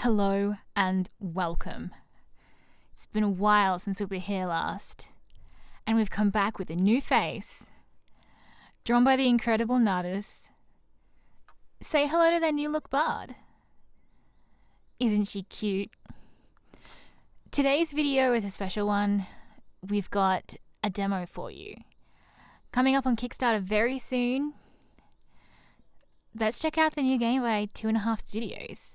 Hello and welcome. It's been a while since we were here last, and we've come back with a new face, drawn by the incredible Nardis. Say hello to their new look bard. Isn't she cute? Today's video is a special one. We've got a demo for you. Coming up on Kickstarter very soon. Let's check out the new game by 2.5 Studios.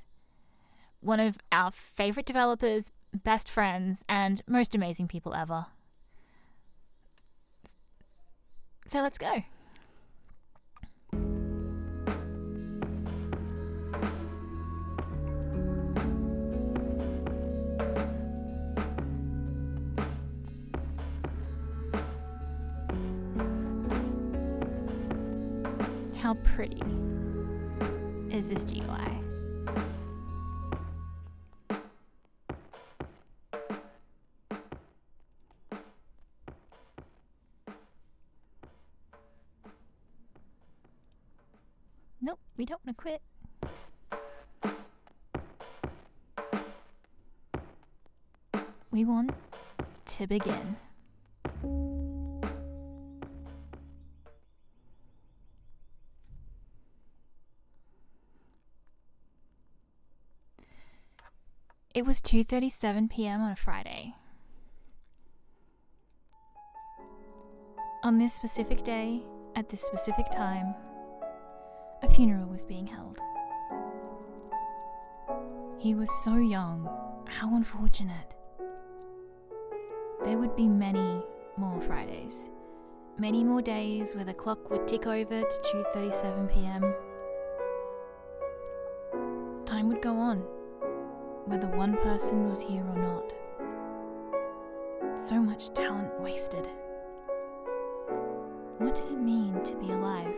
One of our favourite developers, best friends, and most amazing people ever. So let's go. How pretty is this GUI? Nope, we don't want to quit. We want to begin. It was 2:37 p.m. on a Friday. On this specific day, at this specific time, a funeral was being held. He was so young. How unfortunate. There would be many more Fridays. Many more days where the clock would tick over to 2:37 p.m. Time would go on, whether one person was here or not. So much talent wasted. What did it mean to be alive?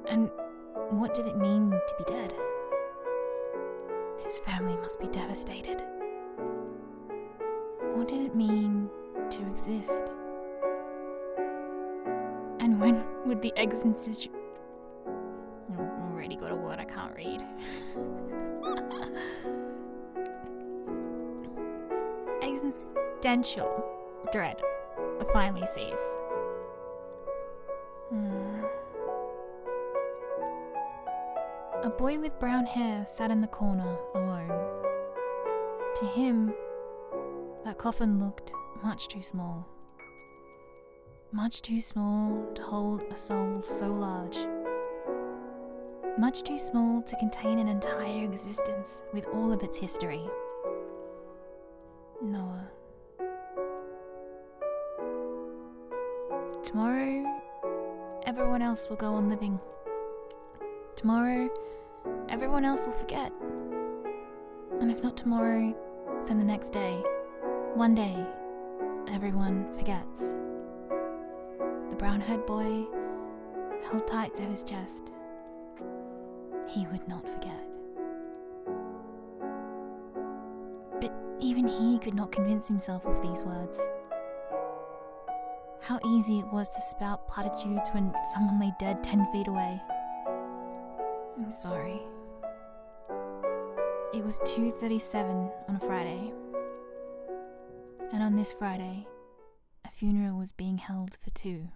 And what did it mean to be dead? His family must be devastated. What did it mean to exist? And when would the existential... I've already got a word I can't read. Existential dread finally cease. A boy with brown hair sat in the corner, alone. To him, that coffin looked much too small. Much too small to hold a soul so large. Much too small to contain an entire existence with all of its history. Noah. Tomorrow, everyone else will go on living. Tomorrow, everyone else will forget. And if not tomorrow, then the next day. One day, everyone forgets. The brown-haired boy held tight to his chest. He would not forget. But even he could not convince himself of these words. How easy it was to spout platitudes when someone lay dead 10 feet away. I'm sorry. It was 2:37 on a Friday. And on this Friday, a funeral was being held for two.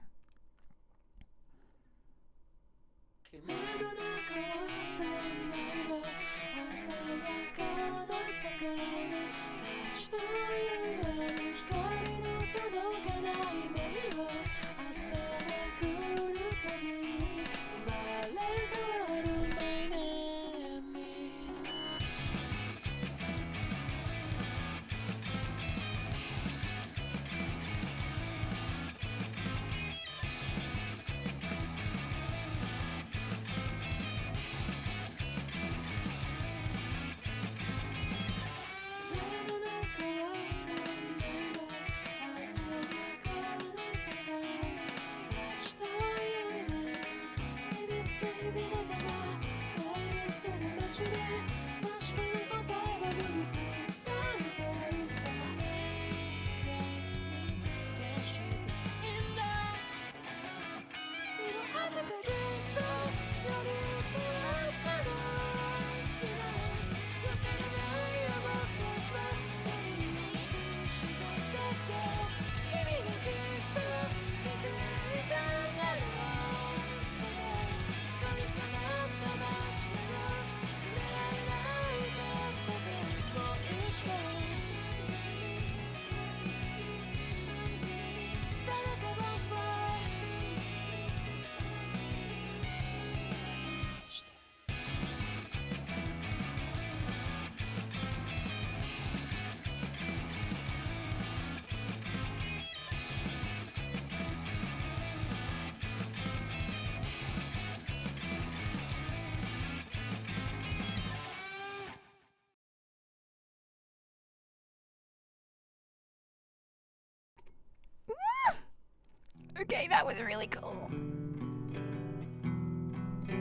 Okay, that was really cool.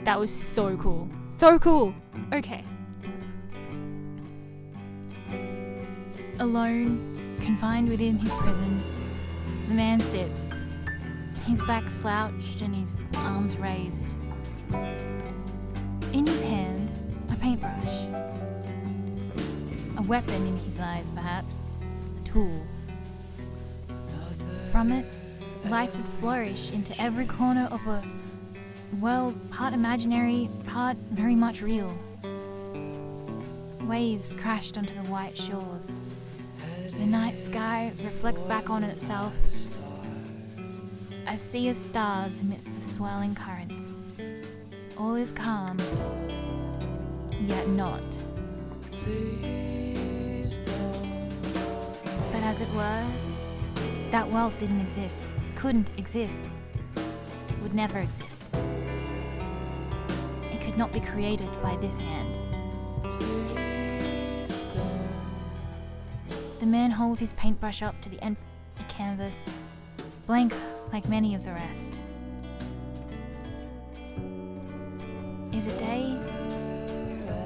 That was so cool. So cool. Okay. Alone, confined within his prison, the man sits, his back slouched and his arms raised. In his hand, a paintbrush. A weapon in his eyes, perhaps. A tool. From it, life would flourish into every corner of a world part imaginary, part very much real. Waves crashed onto the white shores. The night sky reflects back on itself. A sea of stars amidst the swirling currents. All is calm, yet not. But as it were, that world didn't exist, couldn't exist, would never exist. It could not be created by this hand. The man holds his paintbrush up to the empty canvas, blank like many of the rest. Is it day,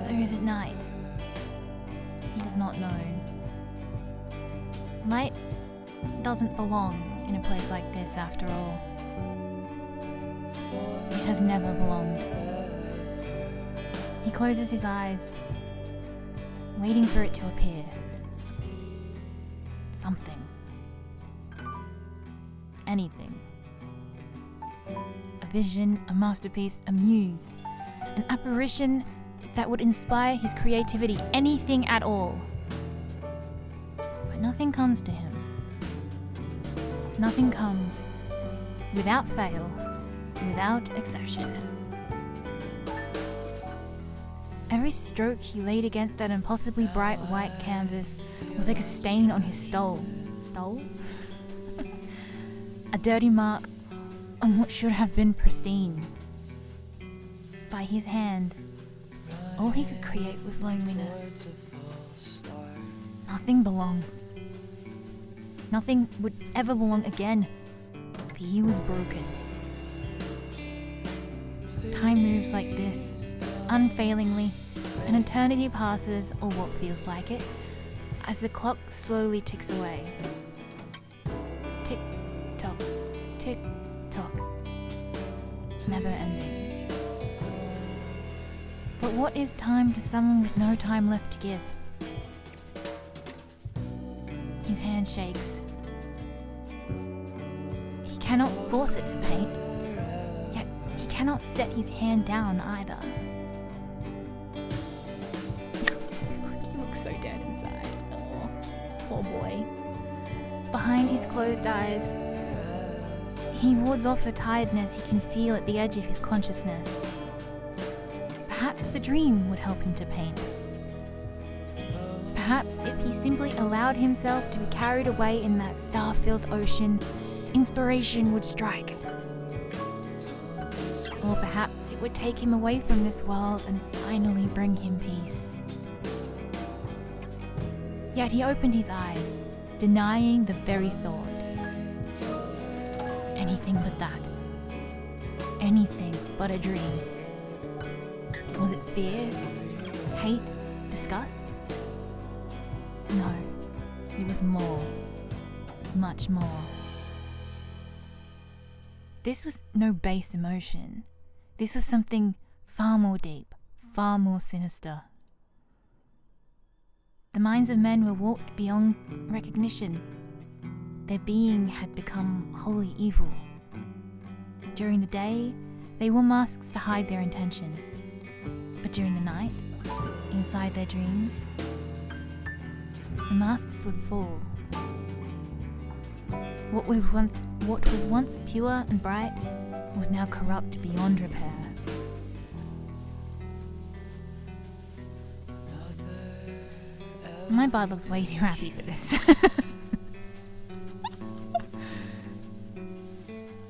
or is it night? He does not know. Light doesn't belong in a place like this after all. It has never belonged. He closes his eyes, waiting for it to appear. Something. Anything. A vision, a masterpiece, a muse. An apparition that would inspire his creativity, anything at all. But nothing comes to him. Nothing comes, without fail, without exception. Every stroke he laid against that impossibly bright white canvas was like a stain on his stole. Stole? A dirty mark on what should have been pristine. By his hand, all he could create was loneliness. Nothing belongs. Nothing would ever belong again, for he was broken. Time moves like this, unfailingly. An eternity passes, or what feels like it, as the clock slowly ticks away. Tick, tock, tick, tock. Never ending. But what is time to someone with no time left to give? His hand shakes. He cannot force it to paint, yet he cannot set his hand down either. He looks so dead inside. Oh, poor boy. Behind his closed eyes, he wards off a tiredness he can feel at the edge of his consciousness. Perhaps a dream would help him to paint. Perhaps if he simply allowed himself to be carried away in that star-filled ocean, inspiration would strike. Or perhaps it would take him away from this world and finally bring him peace. Yet he opened his eyes, denying the very thought. Anything but that. Anything but a dream. Was it fear? Hate? Disgust? No, it was more. Much more. This was no base emotion. This was something far more deep, far more sinister. The minds of men were warped beyond recognition. Their being had become wholly evil. During the day, they wore masks to hide their intention. But during the night, inside their dreams, the masks would fall. What was once pure and bright was now corrupt beyond repair. My bud looks way too happy for this.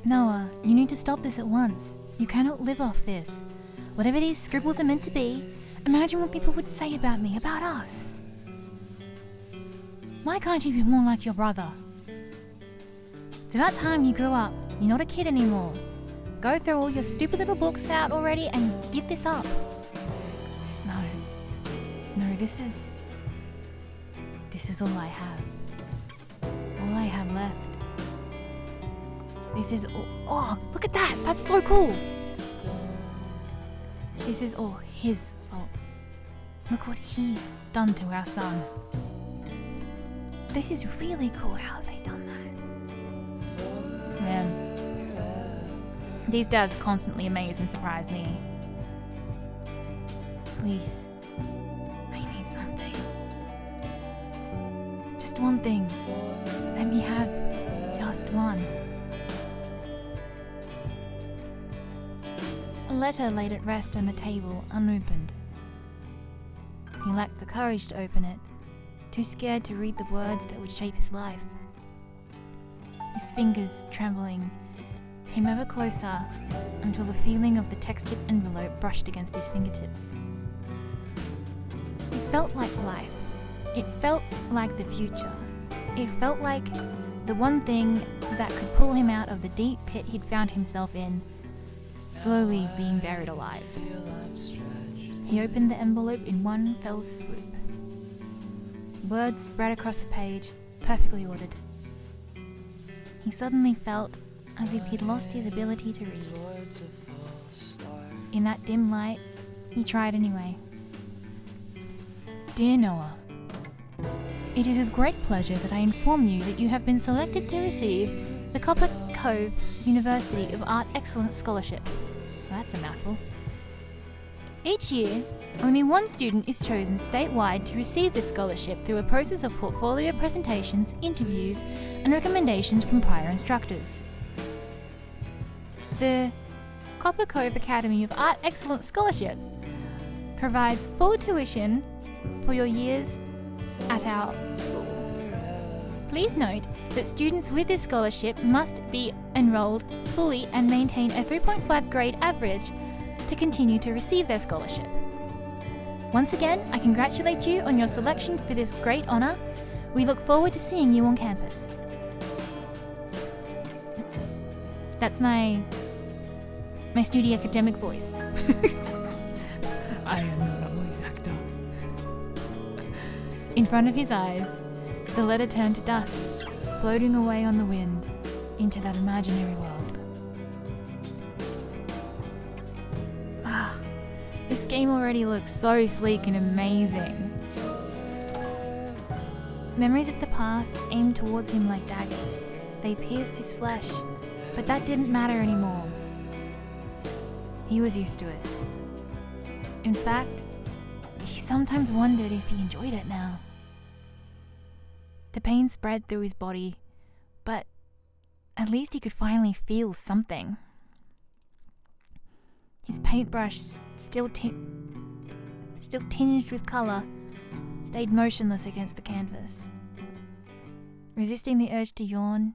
Noah, you need to stop this at once. You cannot live off this. Whatever these scribbles are meant to be, imagine what people would say about me, about us. Why can't you be more like your brother? It's about time you grew up You're not a kid anymore. Go throw all your stupid little books out already and give this up. No, this is all I have. All I have left. This is all... Oh, look at that! That's so cool! This is all his fault. Look what he's done to our son. This is really cool. How have they done that? Man. These devs constantly amaze and surprise me. Please. I need something. Just one thing. Let me have just one. A letter laid at rest on the table, unopened. He lacked the courage to open it, too scared to read the words that would shape his life. His fingers, trembling, came ever closer until the feeling of the textured envelope brushed against his fingertips. It felt like life. It felt like the future. It felt like the one thing that could pull him out of the deep pit he'd found himself in, slowly being buried alive. He opened the envelope in one fell swoop. Words spread across the page, perfectly ordered. He suddenly felt as if he'd lost his ability to read. In that dim light, he tried anyway. Dear Noah, it is with great pleasure that I inform you that you have been selected to receive the Copper Cove University of Art Excellence Scholarship. Well, that's a mouthful. Each year, only one student is chosen statewide to receive this scholarship through a process of portfolio presentations, interviews, and recommendations from prior instructors. The Copper Cove Academy of Art Excellence Scholarships provides full tuition for your years at our school. Please note that students with this scholarship must be enrolled fully and maintain a 3.5 grade average to continue to receive their scholarship. Once again, I congratulate you on your selection for this great honour. We look forward to seeing you on campus. That's my snooty academic voice. I am not a voice actor. In front of his eyes, the letter turned to dust, floating away on the wind into that imaginary world. This game already looks so sleek and amazing. Memories of the past aimed towards him like daggers. They pierced his flesh, but that didn't matter anymore. He was used to it. In fact, he sometimes wondered if he enjoyed it now. The pain spread through his body, but at least he could finally feel something. His paintbrush, still tinged with colour, stayed motionless against the canvas. Resisting the urge to yawn,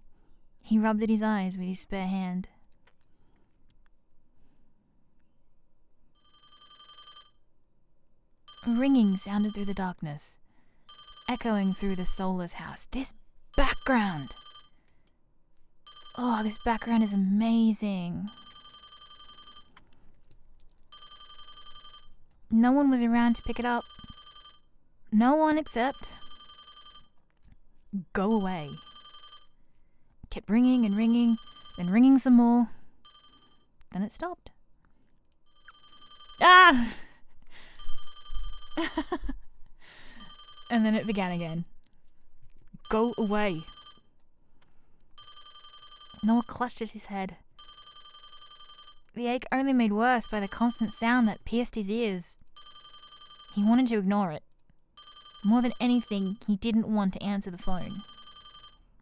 he rubbed at his eyes with his spare hand. A ringing sounded through the darkness, echoing through the soulless house. This background! Oh, this background is amazing. No one was around to pick it up. No one except... Go away. Kept ringing and ringing, then ringing some more. Then it stopped. Ah! And then it began again. Go away. Noah clutched at his head. The ache only made worse by the constant sound that pierced his ears. He wanted to ignore it. More than anything, he didn't want to answer the phone.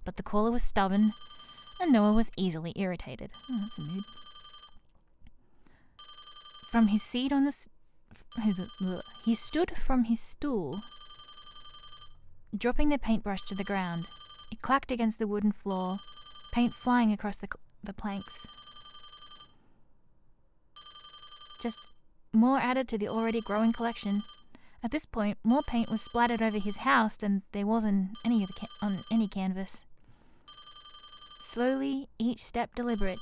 But the caller was stubborn, and Noah was easily irritated. Oh, that's a mood. From his seat on he stood from his stool, dropping the paintbrush to the ground. It clacked against the wooden floor, paint flying across the planks. Just more added to the already growing collection. At this point, more paint was splattered over his house than there was on any canvas. Slowly, each step deliberate,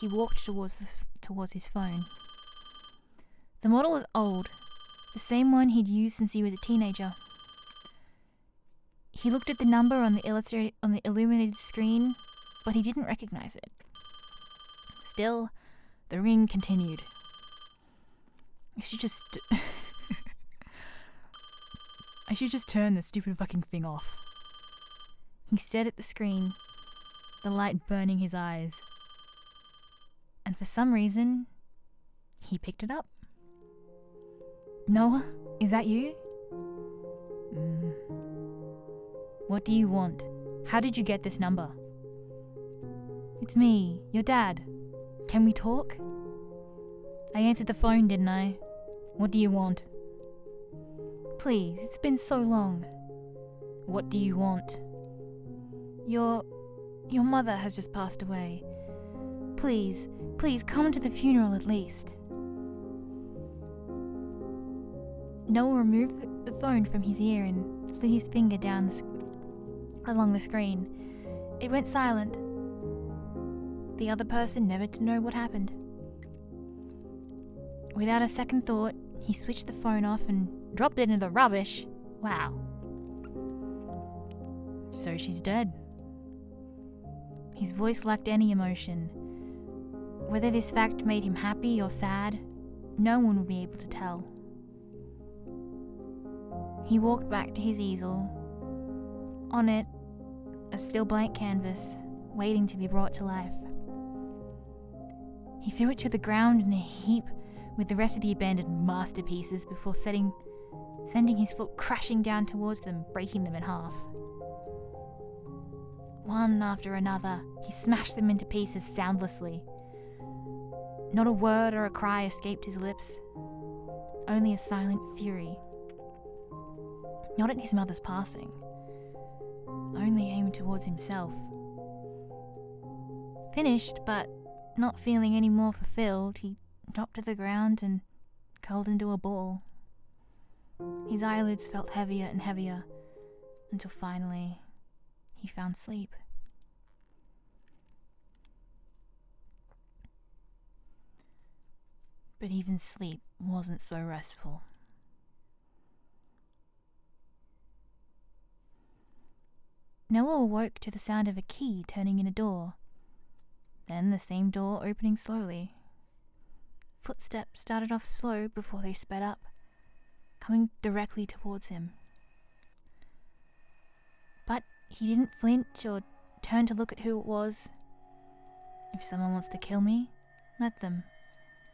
he walked towards his phone. The model was old, the same one he'd used since he was a teenager. He looked at the number on the illuminated screen, but he didn't recognize it. Still, the ring continued. I should just turn this stupid fucking thing off. He stared at the screen, the light burning his eyes. And for some reason, he picked it up. Noah, is that you? What do you want? How did you get this number? It's me, your dad. Can we talk? I answered the phone, didn't I? What do you want? Please, it's been so long. What do you want? Your mother has just passed away. Please come to the funeral at least. Noah removed the phone from his ear and slid his finger down along the screen. It went silent. The other person never to know what happened. Without a second thought, he switched the phone off and dropped it into the rubbish. Wow. So she's dead. His voice lacked any emotion. Whether this fact made him happy or sad, no one would be able to tell. He walked back to his easel. On it, a still blank canvas, waiting to be brought to life. He threw it to the ground in a heap with the rest of the abandoned masterpieces before sending his foot crashing down towards them, breaking them in half. One after another, he smashed them into pieces soundlessly. Not a word or a cry escaped his lips, only a silent fury. Not at his mother's passing, only aimed towards himself. Finished, but not feeling any more fulfilled, he dropped to the ground and curled into a ball. His eyelids felt heavier and heavier, until finally he found sleep. But even sleep wasn't so restful. Noah awoke to the sound of a key turning in a door, then the same door opening slowly. Footsteps started off slow before they sped up, coming directly towards him. But he didn't flinch or turn to look at who it was. If someone wants to kill me, let them.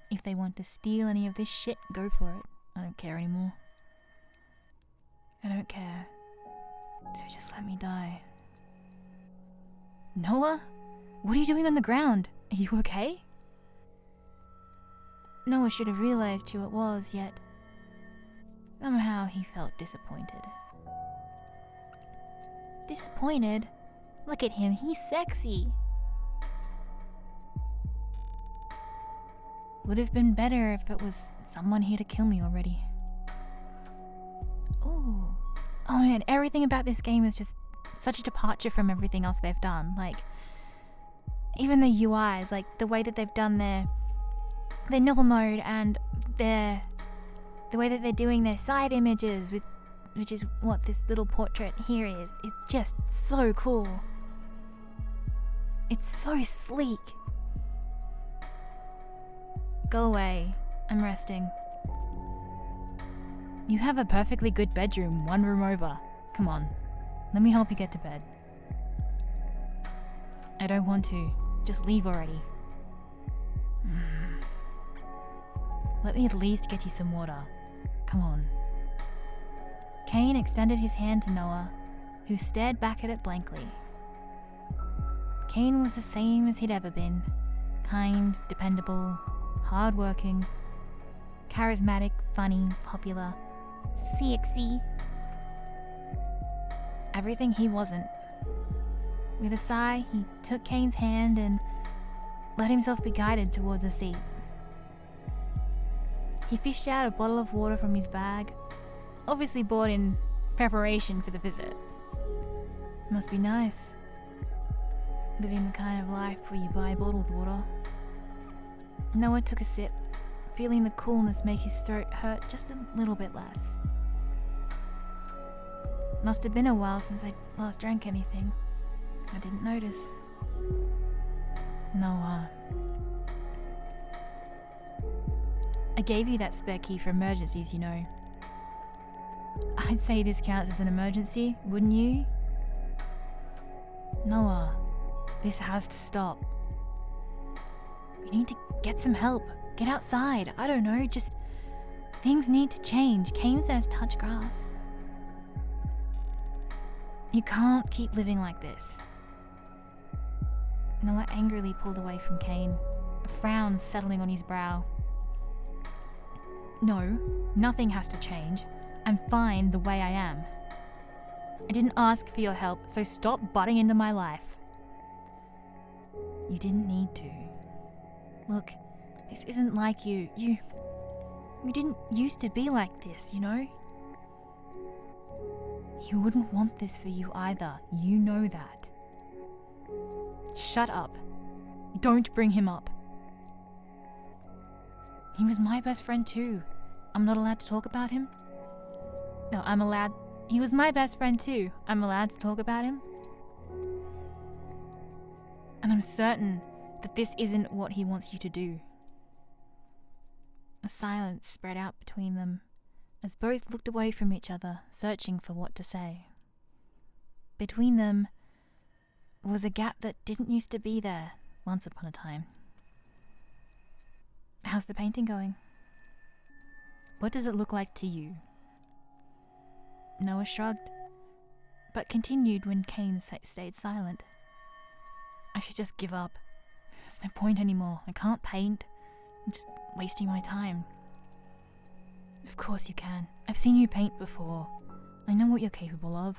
If they want to steal any of this shit, go for it. I don't care anymore. I don't care. So just let me die. Noah? What are you doing on the ground? Are you okay? Noah should have realized who it was, yet somehow he felt disappointed. Disappointed? Look at him, he's sexy. Would have been better if it was someone here to kill me already. Ooh. Oh man, everything about this game is just such a departure from everything else they've done. Like, even the UIs, like the way that they've done their novel mode and the way that they're doing their side images, which is what this little portrait here is. It's just so cool. It's so sleek. Go away. I'm resting. You have a perfectly good bedroom, one room over. Come on, let me help you get to bed. I don't want to. Just leave already. Let me at least get you some water. Come on. Cain extended his hand to Noah, who stared back at it blankly. Cain was the same as he'd ever been. Kind, dependable, hard-working, charismatic, funny, popular, sexy. Everything he wasn't. With a sigh, he took Cain's hand and let himself be guided towards a seat. He fished out a bottle of water from his bag, obviously bought in preparation for the visit. Must be nice. living the kind of life where you buy bottled water. Noah took a sip, feeling the coolness make his throat hurt just a little bit less. Must have been a while since I last drank anything. I didn't notice. Noah. I gave you that spare key for emergencies, you know. I'd say this counts as an emergency, wouldn't you? Noah, this has to stop. You need to get some help. Get outside. I don't know, just... Things need to change. Kane says touch grass. You can't keep living like this. Noah angrily pulled away from Kane, a frown settling on his brow. No, nothing has to change. I'm fine the way I am. I didn't ask for your help, so stop butting into my life. You didn't need to. Look, this isn't like you. You didn't used to be like this, you know? He wouldn't want this for you either. You know that. Shut up. Don't bring him up. He was my best friend too. I'm not allowed to talk about him? No, I'm allowed. He was my best friend too. I'm allowed to talk about him? And I'm certain that this isn't what he wants you to do. A silence spread out between them as both looked away from each other, searching for what to say. Between them was a gap that didn't used to be there once upon a time. How's the painting going? What does it look like to you? Noah shrugged, but continued when Kane stayed silent. I should just give up. There's no point anymore. I can't paint. I'm just wasting my time. Of course you can. I've seen you paint before. I know what you're capable of.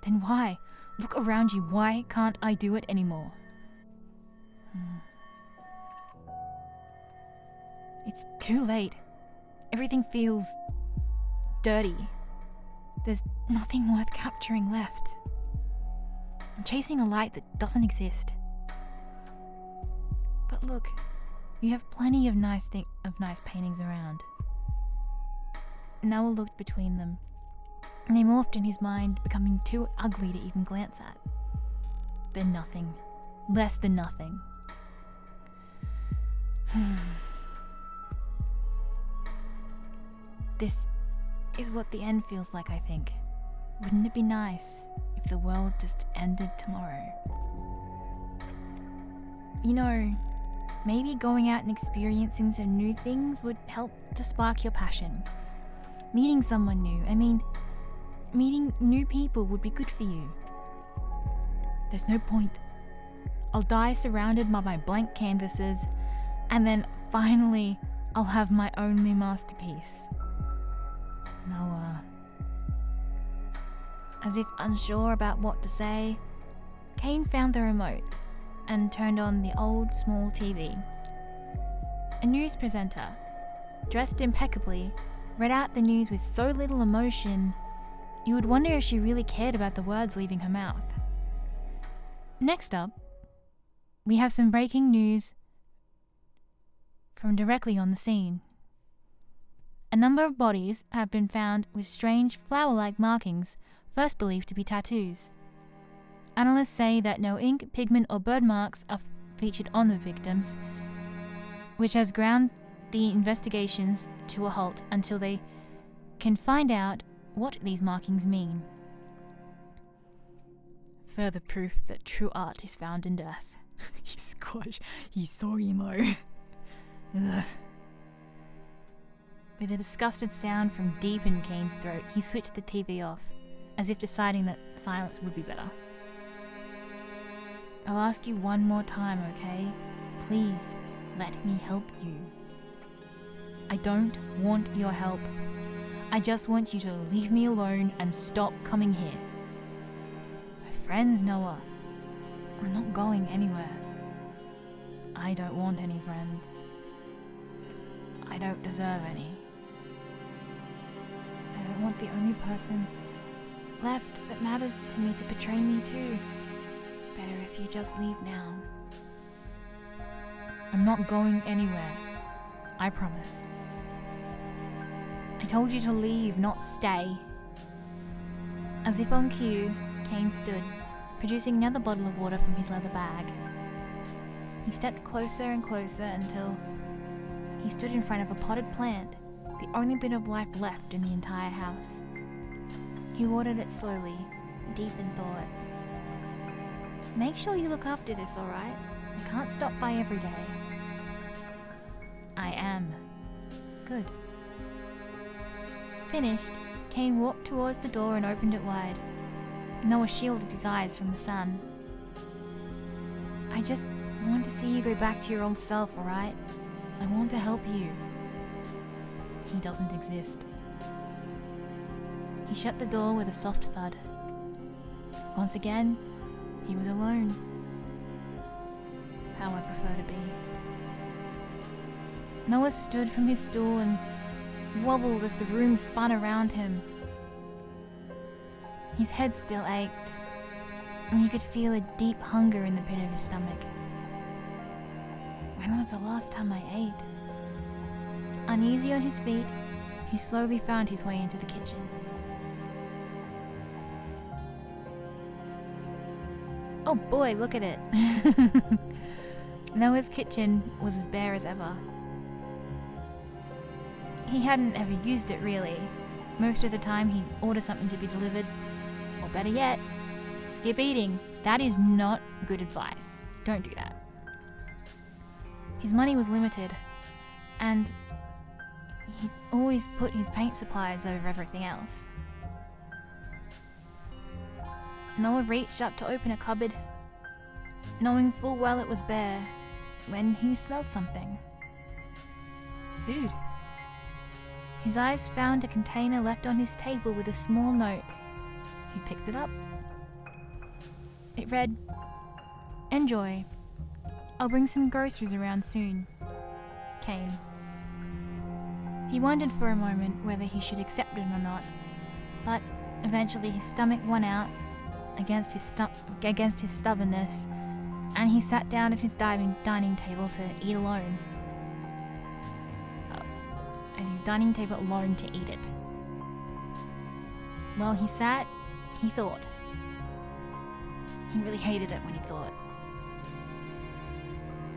Then why? Look around you. Why can't I do it anymore? It's too late. Everything feels dirty. There's nothing worth capturing left. I'm chasing a light that doesn't exist. But look, you have plenty of nice paintings around. Noah looked between them, and they morphed in his mind, becoming too ugly to even glance at. They're nothing. Less than nothing. This is what the end feels like, I think. Wouldn't it be nice if the world just ended tomorrow? You know, maybe going out and experiencing some new things would help to spark your passion. Meeting someone new, meeting new people would be good for you. There's no point. I'll die surrounded by my blank canvases, and then finally I'll have my only masterpiece. Noah. As if unsure about what to say, Kane found the remote and turned on the old small TV. A news presenter, dressed impeccably, read out the news with so little emotion, you would wonder if she really cared about the words leaving her mouth. Next up, we have some breaking news from directly on the scene. A number of bodies have been found with strange flower-like markings, first believed to be tattoos. Analysts say that no ink, pigment or bird marks are featured on the victims, which has ground the investigations to a halt until they can find out what these markings mean. Further proof that true art is found in death. He's so emo. Ugh. With a disgusted sound from deep in Kane's throat, he switched the TV off, as if deciding that silence would be better. I'll ask you one more time, okay? Please, let me help you. I don't want your help. I just want you to leave me alone and stop coming here. We're friends, Noah. I'm not going anywhere. I don't want any friends. I don't deserve any. I don't want the only person left that matters to me to betray me too. Better if you just leave now. I'm not going anywhere. I promised. I told you to leave, not stay. As if on cue, Kane stood, producing another bottle of water from his leather bag. He stepped closer and closer until he stood in front of a potted plant, the only bit of life left in the entire house. He watered it slowly, deep in thought. Make sure you look after this, alright? I can't stop by every day. I am. Good. Finished, Kane walked towards the door and opened it wide. Noah shielded his eyes from the sun. I just want to see you go back to your old self, alright? I want to help you. He doesn't exist. He shut the door with a soft thud. Once again, he was alone. How I prefer to be. Noah stood from his stool and wobbled as the room spun around him. His head still ached, and he could feel a deep hunger in the pit of his stomach. When was the last time I ate? Uneasy on his feet, he slowly found his way into the kitchen. Oh boy, look at it. Noah's kitchen was as bare as ever. He hadn't ever used it really. Most of the time he'd order something to be delivered, or better yet, skip eating. That is not good advice. Don't do that. His money was limited, and he'd always put his paint supplies over everything else. Noah reached up to open a cupboard, knowing full well it was bare, when he smelled something. Food. His eyes found a container left on his table with a small note. He picked it up. It read, "Enjoy. I'll bring some groceries around soon. Kane." He wondered for a moment whether he should accept it or not, but eventually his stomach won out against his stubbornness, and he sat down at his dining table to eat alone. At his dining table alone to eat it. While he sat, he thought. He really hated it when he thought.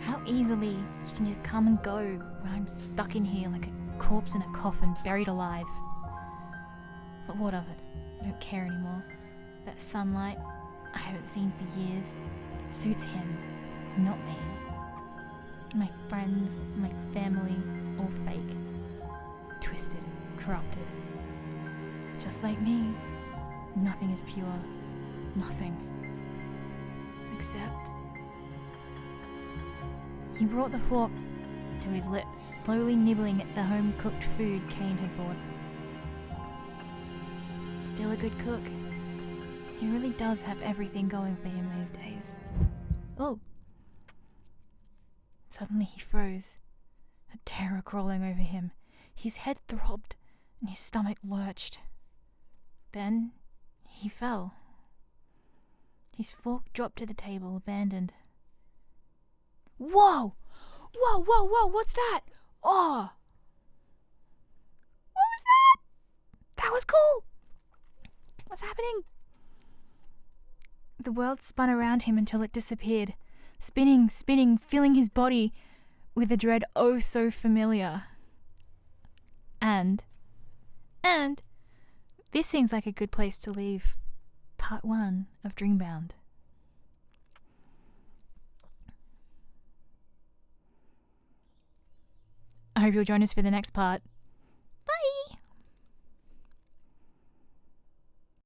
How easily he can just come and go when I'm stuck in here like a corpse in a coffin, buried alive. But what of it? I don't care anymore. That sunlight I haven't seen for years, it suits him, not me. My friends, my family, all fake. Twisted, corrupted. Just like me, nothing is pure. Nothing. Except... He brought the fork to his lips, slowly nibbling at the home-cooked food Kane had bought. Still a good cook. He really does have everything going for him these days. Oh! Suddenly he froze, a terror crawling over him. His head throbbed, and his stomach lurched. Then he fell. His fork dropped to the table, abandoned. Whoa! Whoa, whoa, whoa, what's that? Oh! What was that? That was cool! What's happening? The world spun around him until it disappeared, spinning, spinning, filling his body with a dread oh so familiar. And this seems like a good place to leave part 1 of Dreambound. I hope you'll join us for the next part.